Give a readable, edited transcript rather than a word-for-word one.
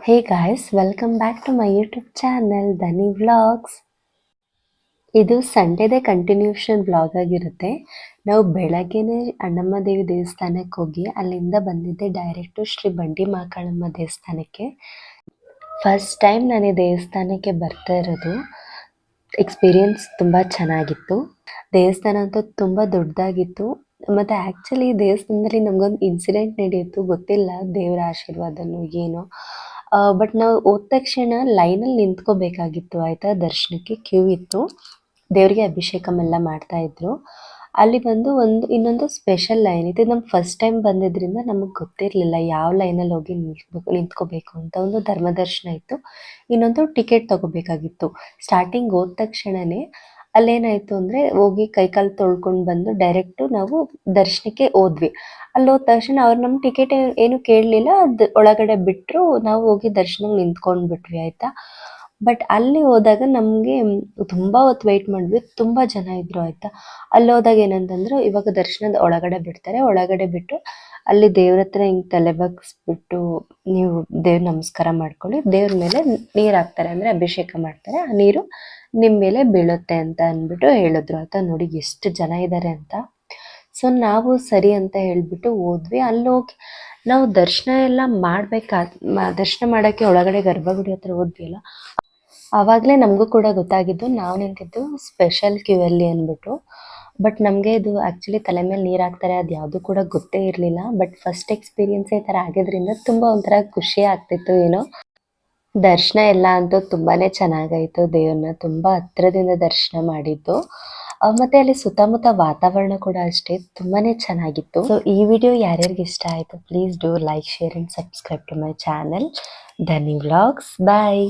Hey guys, welcome back to my YouTube channel, Dhani Vlogs. ಇದು ಸಂಡೇದೇ continuation vlog ಆಗಿರುತ್ತೆ. ನಾವು ಬೆಳಗ್ಗೆನೆ ಅಣ್ಣಮ್ಮ ದೇವಿ ದೇವಸ್ಥಾನಕ್ಕೆ ಹೋಗಿ ಅಲ್ಲಿಂದ ಬಂದಿದ್ದೆ ಡೈರೆಕ್ಟು ಶ್ರೀ ಬಂಡಿ ಮಹಾಕಾಳಮ್ಮ ದೇವಸ್ಥಾನಕ್ಕೆ. ಫಸ್ಟ್ ಟೈಮ್ ನಾನು ಈ ದೇವಸ್ಥಾನಕ್ಕೆ ಬರ್ತಾ ಇರೋದು. ಎಕ್ಸ್ಪೀರಿಯನ್ಸ್ ತುಂಬ ಚೆನ್ನಾಗಿತ್ತು. ದೇವಸ್ಥಾನ ಅಂತೂ ತುಂಬ ದೊಡ್ಡದಾಗಿತ್ತು. ಮತ್ತು ಆ್ಯಕ್ಚುಲಿ ದೇವಸ್ಥಾನದಲ್ಲಿ ನಮಗೊಂದು ಇನ್ಸಿಡೆಂಟ್ ನಡೆಯಿತು, ಗೊತ್ತಿಲ್ಲ ದೇವರ ಆಶೀರ್ವಾದನೋ ಏನೋ. ಬಟ್ ನಾವು ಹೋದ ತಕ್ಷಣ ಲೈನಲ್ಲಿ ನಿಂತ್ಕೋಬೇಕಾಗಿತ್ತು ಆಯಿತಾ, ದರ್ಶನಕ್ಕೆ ಕ್ಯೂ ಇತ್ತು. ದೇವರಿಗೆ ಅಭಿಷೇಕಂ ಎಲ್ಲ ಮಾಡ್ತಾಯಿದ್ರು. ಅಲ್ಲಿ ಬಂದು ಇನ್ನೊಂದು ಸ್ಪೆಷಲ್ ಲೈನ್ ಇದೆ. ನಮ್ಮ ಫಸ್ಟ್ ಟೈಮ್ ಬಂದಿದ್ದರಿಂದ ನಮಗೆ ಗೊತ್ತಿರಲಿಲ್ಲ ಯಾವ ಲೈನಲ್ಲಿ ಹೋಗಿ ನಿಂತ್ಕೋಬೇಕು ಅಂತ. ಒಂದು ಧರ್ಮದರ್ಶನ ಇತ್ತು, ಇನ್ನೊಂದು ಟಿಕೆಟ್ ತಗೋಬೇಕಾಗಿತ್ತು. ಸ್ಟಾರ್ಟಿಂಗ್ ಹೋದ ತಕ್ಷಣವೇ ಅಲ್ಲೇನಾಯಿತು ಅಂದರೆ ಹೋಗಿ ಕೈಕಾಲು ತೊಳ್ಕೊಂಡು ಬಂದು ಡೈರೆಕ್ಟು ನಾವು ದರ್ಶನಕ್ಕೆ ಹೋದ್ವಿ. ಅಲ್ಲಿ ಹೋದ ತಕ್ಷಣ ಅವ್ರು ನಮ್ಮ ಟಿಕೆಟ್ ಏನು ಕೇಳಲಿಲ್ಲ, ಅದು ಒಳಗಡೆ ಬಿಟ್ಟರು. ನಾವು ಹೋಗಿ ದರ್ಶನಕ್ಕೆ ನಿಂತ್ಕೊಂಡ್ಬಿಟ್ವಿ ಆಯಿತಾ. ಬಟ್ ಅಲ್ಲಿ ಹೋದಾಗ ನಮಗೆ ತುಂಬ ಹೊತ್ತು ವೆಯ್ಟ್ ಮಾಡಿದ್ವಿ, ತುಂಬ ಜನ ಇದ್ದರು ಆಯಿತಾ. ಅಲ್ಲಿ ಹೋದಾಗ ಏನಂತಂದ್ರು, ಇವಾಗ ದರ್ಶನದ ಒಳಗಡೆ ಬಿಡ್ತಾರೆ, ಒಳಗಡೆ ಬಿಟ್ಟು ಅಲ್ಲಿ ದೇವ್ರ ಹತ್ರ ಹಿಂಗೆ ತಲೆ ಬಗ್ಗಿಸ್ಬಿಟ್ಟು ನೀವು ದೇವ್ರ ನಮಸ್ಕಾರ ಮಾಡ್ಕೊಳ್ಳಿ, ದೇವ್ರ ಮೇಲೆ ನೀರು ಹಾಕ್ತಾರೆ, ಅಂದರೆ ಅಭಿಷೇಕ ಮಾಡ್ತಾರೆ, ಆ ನೀರು ನಿಮ್ಮ ಮೇಲೆ ಬೀಳುತ್ತೆ ಅಂತ ಅಂದ್ಬಿಟ್ಟು ಹೇಳಿದ್ರು ಆಯಿತಾ. ನೋಡಿ ಎಷ್ಟು ಜನ ಇದ್ದಾರೆ ಅಂತ. ಸೊ ನಾವು ಸರಿ ಅಂತ ಹೇಳಿಬಿಟ್ಟು ಹೋದ್ವಿ. ಅಲ್ಲಿ ಹೋಗಿ ನಾವು ದರ್ಶನ ಎಲ್ಲ ದರ್ಶನ ಮಾಡೋಕ್ಕೆ ಒಳಗಡೆ ಗರ್ಭಗುಡಿ ಹತ್ರ ಹೋದ್ವಿ ಅಲ್ಲ, ಆವಾಗಲೇ ನಮಗೂ ಕೂಡ ಗೊತ್ತಾಗಿದ್ದು ನಾವು ನಿಂತಿದ್ದು ಸ್ಪೆಷಲ್ ಕ್ಯೂ ಅಲ್ಲಿ ಅಂದ್ಬಿಟ್ಟು. ಬಟ್ ನಮಗೆ ಇದು ಆ್ಯಕ್ಚುಲಿ ತಲೆ ಮೇಲೆ ನೀರು ಹಾಕ್ತಾರೆ ಅದು ಯಾವುದು ಕೂಡ ಗೊತ್ತೇ ಇರಲಿಲ್ಲ. ಬಟ್ ಫಸ್ಟ್ ಎಕ್ಸ್ಪೀರಿಯನ್ಸೇ ಈ ಥರ ಆಗಿದ್ದರಿಂದ ತುಂಬ ಒಂಥರ ಖುಷಿ ಆಗ್ತಿತ್ತು ಏನೋ. ದರ್ಶನ ಎಲ್ಲ ಅಂತೂ ತುಂಬಾ ಚೆನ್ನಾಗಾಯಿತು. ದೇವ್ರನ್ನ ತುಂಬ ಹತ್ರದಿಂದ ದರ್ಶನ ಮಾಡಿದ್ದು. ಮತ್ತು ಅಲ್ಲಿ ಸುತ್ತಮುತ್ತ ವಾತಾವರಣ ಕೂಡ ಅಷ್ಟೇ ತುಂಬಾ ಚೆನ್ನಾಗಿತ್ತು. ಸೊ ಈ ವಿಡಿಯೋ ಯಾರ್ಯಾರಿಗೆ ಇಷ್ಟ ಆಯಿತು, please do like, share and subscribe to my channel Dhani vlogs. Bye.